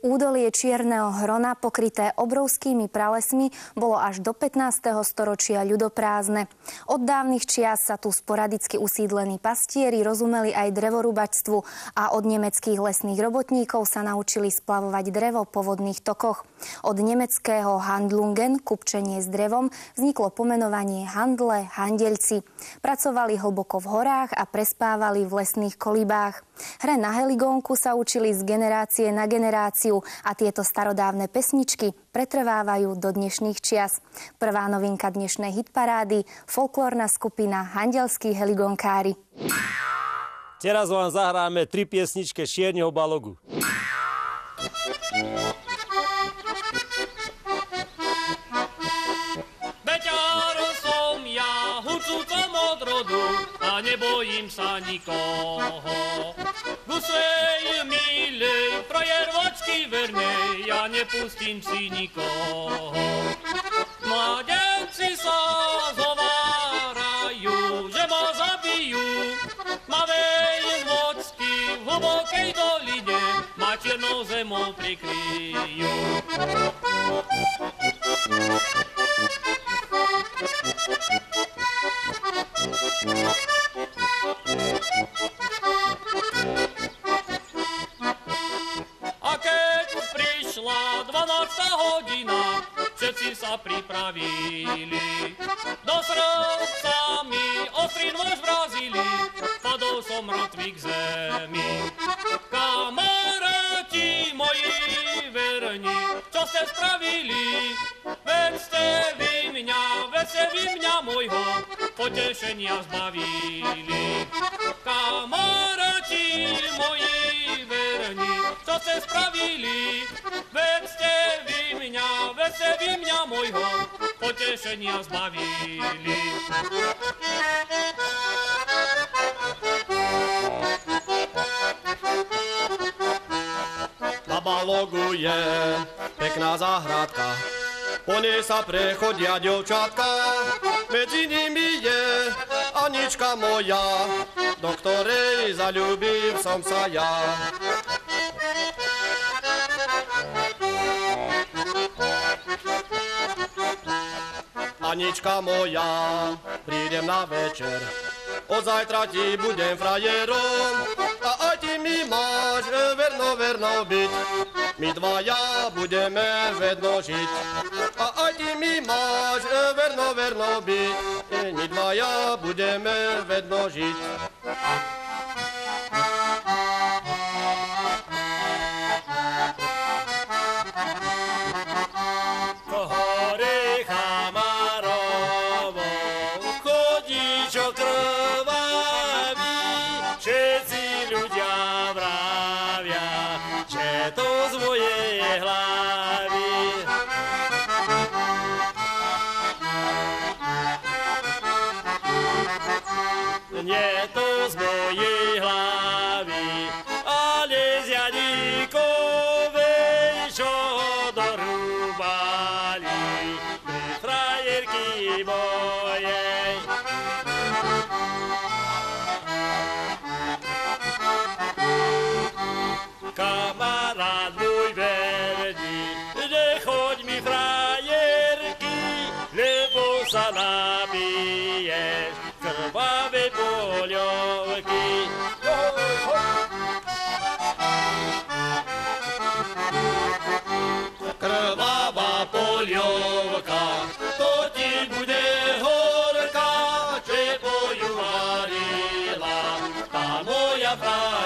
Údolie Čierneho Hrona, pokryté obrovskými pralesmi, bolo až do 15. storočia ľudoprázdne. Od dávnych čias sa tu sporadicky usídlení pastieri rozumeli aj drevorúbačstvu a od nemeckých lesných robotníkov sa naučili splavovať drevo po vodných tokoch. Od nemeckého Handlungen, kupčenie s drevom, vzniklo pomenovanie handle, handeľci. Pracovali hlboko v horách a prespávali v lesných kolibách. Hre na heligónku sa učili z generácie na generáciu a tieto starodávne pesničky pretrvávajú do dnešných čias. Prvá novinka dnešnej hitparády, folklórna skupina Handeľskí heligónkári. Teraz vám zahráme 3 piesničky z Čierneho balogu. Beťar som ja, hucúcom od rodu a nebojím sa nikoho. Ku svojej milej, frajervočky vernej, ja nepustím si nikoho. Mladenci sa zhovárajú, že ma zabijú, ma vejvočky v hlbokej doline, ma čiernou zemou prikryjú. A keď prišla 12. hodina, všetci sa pripravili. Do srdca mi ostrý nôž vrazili, padol som mŕtvý k zemi. Kamaráti moji verní, čo ste spravili? Vedzte vy mňa môjho potešenia zbavili. Kamaráti moji verní, čo ste spravili? Vedzte vy mňa môjho potešenia zbavili. Na balogu je pekná záhradka, po nej sa prechodia dievčatka, medzi nimi je Anička moja, do ktorej zaľúbil som sa ja. Anička moja, prídem na večer, od zajtra ti budem frajerom a aj ty mi máš verno byť. My dvaja budeme vedno žiť a aj ty mi máš verno byť. My dvaja budeme vedno žiť. Nie to z mojej hlavy, ale z Janíkovej, čo dorúbali pri frajerky mojej. Kamarát môj verný, nechoď mi frajerky, lebo sa nabiješ krvavé poľovky. Krvavá poľovka, to ti bude horká, že boju varila tá moja frajerka.